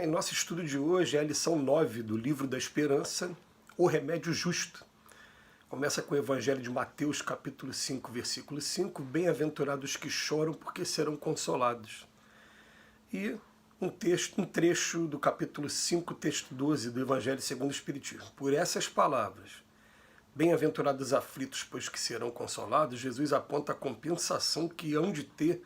Em nosso estudo de hoje é a lição 9 do Livro da Esperança, O Remédio Justo. Começa com o Evangelho de Mateus, capítulo 5, versículo 5, Bem-aventurados que choram, porque serão consolados. E um trecho do capítulo 5, texto 12 do Evangelho segundo o Espiritismo. Por essas palavras, bem-aventurados aflitos, pois que serão consolados, Jesus aponta a compensação que hão de ter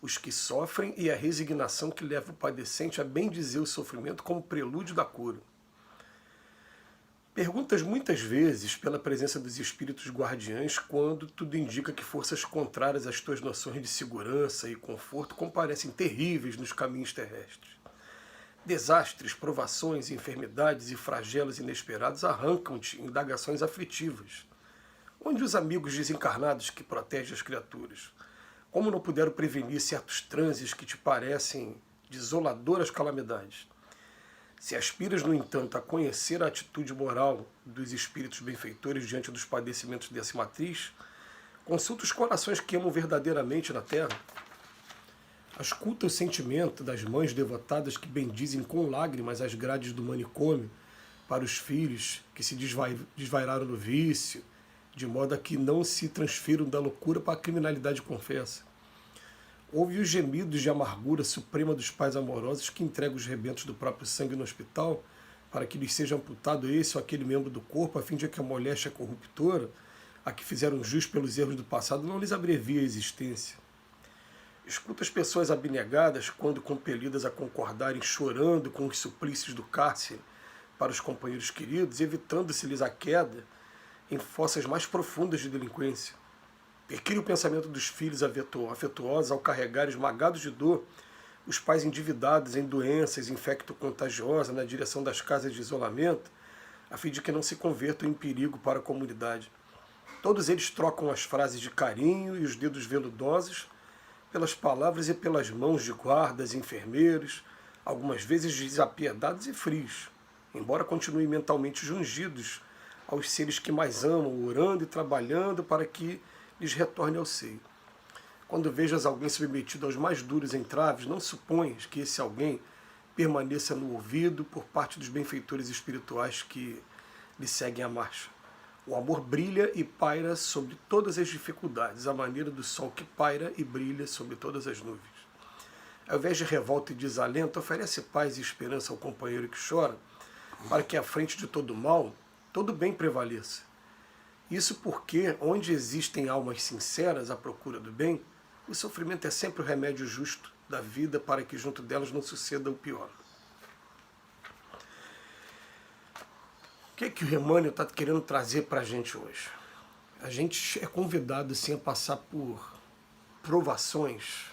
os que sofrem e a resignação que leva o padecente a bendizer o sofrimento como prelúdio da cura. Perguntas muitas vezes pela presença dos espíritos guardiães quando tudo indica que forças contrárias às tuas noções de segurança e conforto comparecem terríveis nos caminhos terrestres. Desastres, provações, enfermidades e flagelos inesperados arrancam-te indagações aflitivas. Onde os amigos desencarnados que protegem as criaturas? Como não puderam prevenir certos transes que te parecem desoladoras calamidades? Se aspiras, no entanto, a conhecer a atitude moral dos espíritos benfeitores diante dos padecimentos dessa matriz, consulta os corações que amam verdadeiramente na terra. Ausculta o sentimento das mães devotadas que bendizem com lágrimas as grades do manicômio para os filhos que se desvairaram no vício, de modo a que não se transfiram da loucura para a criminalidade confessa. Ouve os gemidos de amargura suprema dos pais amorosos que entregam os rebentos do próprio sangue no hospital para que lhes seja amputado esse ou aquele membro do corpo, a fim de que a moléstia corruptora, a que fizeram jus pelos erros do passado, não lhes abrevie a existência. Escuta as pessoas abnegadas quando compelidas a concordarem chorando com os suplícios do cárcere para os companheiros queridos, evitando-se-lhes a queda em fossas mais profundas de delinquência. Perquire o pensamento dos filhos afetuosos ao carregar esmagados de dor os pais endividados em doenças infecto-contagiosas na direção das casas de isolamento, a fim de que não se convertam em perigo para a comunidade. Todos eles trocam as frases de carinho e os dedos veludosos pelas palavras e pelas mãos de guardas e enfermeiros, algumas vezes desapiedados e frios, embora continuem mentalmente jungidos aos seres que mais amam, orando e trabalhando para que lhes retorne ao seio. Quando vejas alguém submetido aos mais duros entraves, não suponhas que esse alguém permaneça no ouvido por parte dos benfeitores espirituais que lhe seguem a marcha. O amor brilha e paira sobre todas as dificuldades, à maneira do sol que paira e brilha sobre todas as nuvens. Ao invés de revolta e desalento, oferece paz e esperança ao companheiro que chora, para que à frente de todo mal, todo bem prevaleça. Isso porque, onde existem almas sinceras à procura do bem, o sofrimento é sempre o remédio justo da vida para que junto delas não suceda o pior. O que o Emmanuel está querendo trazer para a gente hoje? A gente é convidado sim a passar por provações,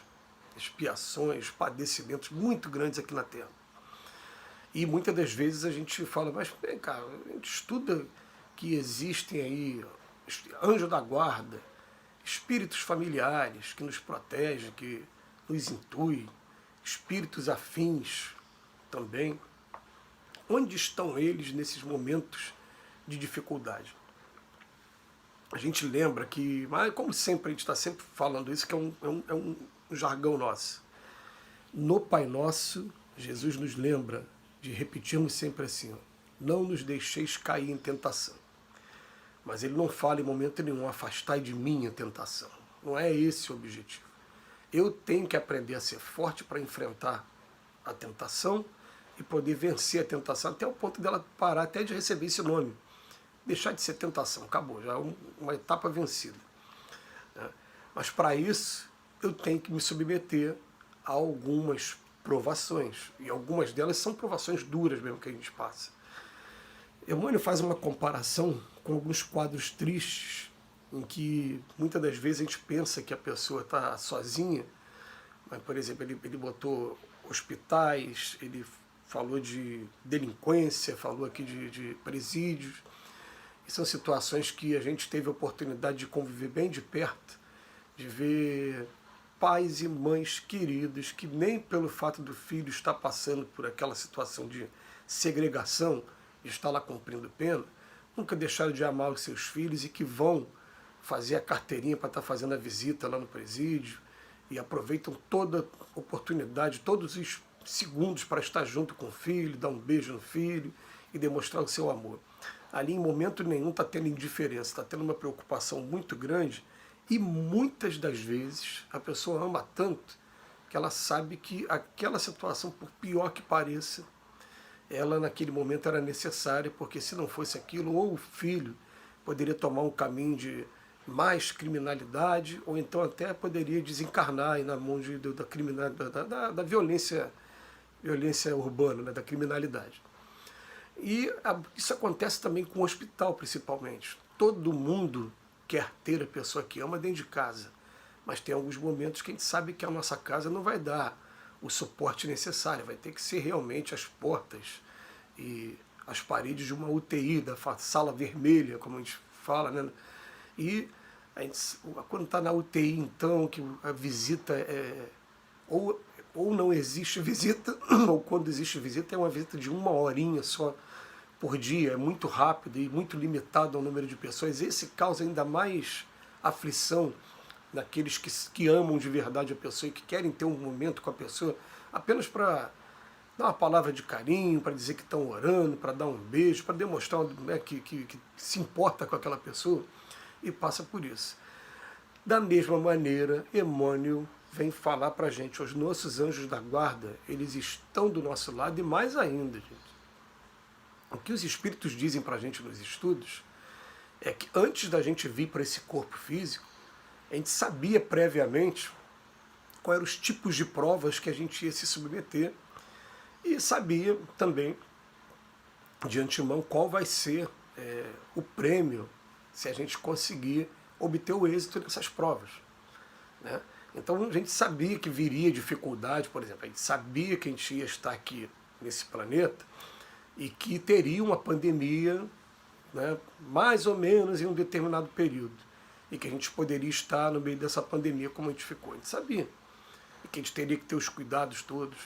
expiações, padecimentos muito grandes aqui na Terra. E muitas das vezes a gente fala, mas vem cá, a gente estuda que existem aí anjo da guarda, espíritos familiares que nos protegem, que nos intuem, espíritos afins também. Onde estão eles nesses momentos de dificuldade? A gente lembra que, mas como sempre, a gente está sempre falando isso, que é um jargão nosso. No Pai Nosso, Jesus nos lembra de repetirmos sempre assim, não nos deixeis cair em tentação. Mas ele não fala em momento nenhum, afastai de mim a tentação. Não é esse o objetivo. Eu tenho que aprender a ser forte para enfrentar a tentação e poder vencer a tentação até o ponto dela parar até de receber esse nome. Deixar de ser tentação, acabou, já é uma etapa vencida. Mas para isso eu tenho que me submeter a algumas provações. E algumas delas são provações duras mesmo que a gente passa. Emmanuel faz uma comparação com alguns quadros tristes, em que muitas das vezes a gente pensa que a pessoa está sozinha, mas, por exemplo, ele botou hospitais, ele falou de delinquência, falou aqui de presídios, e são situações que a gente teve a oportunidade de conviver bem de perto, de ver pais e mães queridos que nem pelo fato do filho estar passando por aquela situação de segregação, de estar lá cumprindo pena, nunca deixaram de amar os seus filhos e que vão fazer a carteirinha para estar fazendo a visita lá no presídio e aproveitam toda oportunidade, todos os segundos para estar junto com o filho, dar um beijo no filho e demonstrar o seu amor. Ali em momento nenhum está tendo indiferença, está tendo uma preocupação muito grande e muitas das vezes a pessoa ama tanto que ela sabe que aquela situação, por pior que pareça, ela naquele momento era necessária, porque se não fosse aquilo, ou o filho poderia tomar um caminho de mais criminalidade, ou então até poderia desencarnar aí na mão da criminalidade, da violência urbana, né, da criminalidade. E isso acontece também com o hospital, principalmente. Todo mundo quer ter a pessoa que ama dentro de casa, mas tem alguns momentos que a gente sabe que a nossa casa não vai dar o suporte necessário, vai ter que ser realmente as portas e as paredes de uma UTI, da sala vermelha, como a gente fala, né? E a gente, quando está na UTI, então, que a visita ou não existe visita, ou quando existe visita, é uma visita de 1 horinha só por dia, é muito rápido e muito limitado ao número de pessoas. Esse causa ainda mais aflição naqueles que amam de verdade a pessoa e que querem ter um momento com a pessoa apenas para dar uma palavra de carinho, para dizer que estão orando, para dar um beijo, para demonstrar, né, que se importa com aquela pessoa, e passa por isso. Da mesma maneira, Emmanuel vem falar para a gente, os nossos anjos da guarda, eles estão do nosso lado e mais ainda, gente. O que os espíritos dizem para a gente nos estudos é que antes da gente vir para esse corpo físico, a gente sabia previamente quais eram os tipos de provas que a gente ia se submeter e sabia também de antemão qual vai ser o prêmio se a gente conseguir obter o êxito nessas provas, né? Então a gente sabia que viria dificuldade, por exemplo, a gente sabia que a gente ia estar aqui nesse planeta e que teria uma pandemia, né, mais ou menos em um determinado período, e que a gente poderia estar no meio dessa pandemia como a gente ficou. A gente sabia, e que a gente teria que ter os cuidados todos.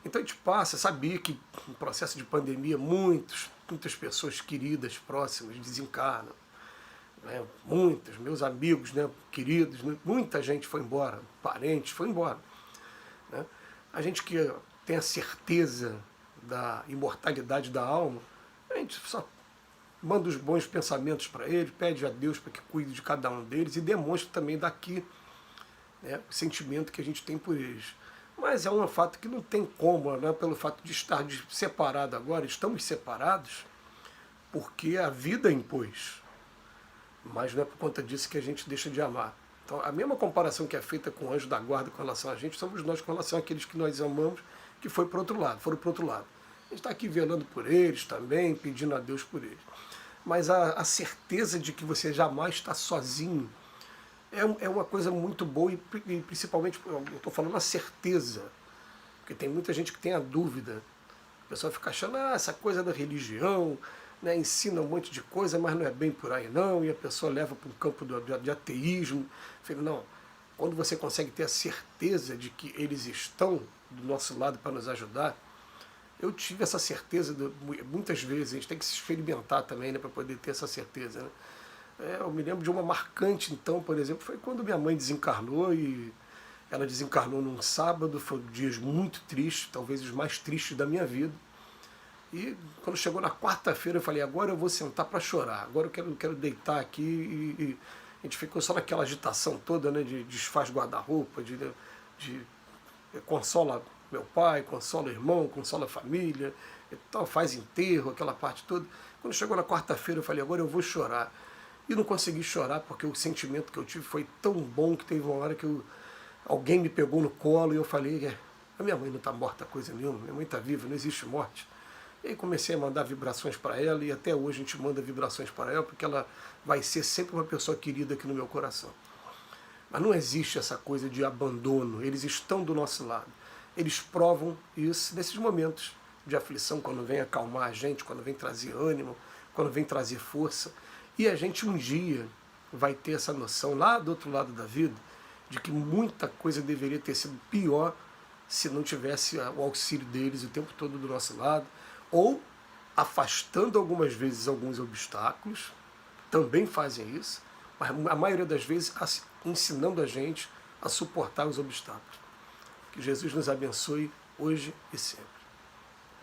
Então a gente sabia que no processo de pandemia muitas pessoas queridas, próximas, desencarnam. Né, muitas, meus amigos, né, queridos, né, muita gente foi embora, parentes foi embora. Né. A gente que tem a certeza da imortalidade da alma, a gente só manda os bons pensamentos para ele, pede a Deus para que cuide de cada um deles e demonstra também daqui, né, o sentimento que a gente tem por eles. Mas é um fato que não tem como, né, pelo fato de estar separado agora, estamos separados porque a vida impôs. Mas não é por conta disso que a gente deixa de amar. Então, a mesma comparação que é feita com o anjo da guarda com relação a gente, somos nós com relação àqueles que nós amamos, que foram para o outro lado. A gente está aqui velando por eles também, pedindo a Deus por eles. Mas a certeza de que você jamais está sozinho é uma coisa muito boa, e principalmente, eu estou falando a certeza, porque tem muita gente que tem a dúvida. A pessoa fica achando, essa coisa da religião, né, ensina um monte de coisa, mas não é bem por aí não, e a pessoa leva para um campo de ateísmo. Eu falei, não, quando você consegue ter a certeza de que eles estão do nosso lado para nos ajudar, eu tive essa certeza muitas vezes, a gente tem que se experimentar também, né, para poder ter essa certeza. Né? Eu me lembro de uma marcante, então, por exemplo, foi quando minha mãe desencarnou, e ela desencarnou num sábado, foram dias muito tristes, talvez os mais tristes da minha vida. E quando chegou na quarta-feira eu falei, agora eu vou sentar para chorar, agora eu quero deitar aqui, e a gente ficou só naquela agitação toda, né, de desfaz guarda-roupa, de consola meu pai, consola o irmão, consola a família, e tal, faz enterro, aquela parte toda. Quando chegou na quarta-feira eu falei, agora eu vou chorar. E não consegui chorar porque o sentimento que eu tive foi tão bom que teve uma hora que alguém me pegou no colo e eu falei, a minha mãe não está morta coisa nenhuma, minha mãe está viva, não existe morte. E aí comecei a mandar vibrações para ela, e até hoje a gente manda vibrações para ela, porque ela vai ser sempre uma pessoa querida aqui no meu coração. Mas não existe essa coisa de abandono, eles estão do nosso lado. Eles provam isso nesses momentos de aflição, quando vem acalmar a gente, quando vem trazer ânimo, quando vem trazer força. E a gente um dia vai ter essa noção lá do outro lado da vida, de que muita coisa deveria ter sido pior se não tivesse o auxílio deles o tempo todo do nosso lado, ou afastando algumas vezes alguns obstáculos, também fazem isso, mas a maioria das vezes ensinando a gente a suportar os obstáculos. Que Jesus nos abençoe hoje e sempre.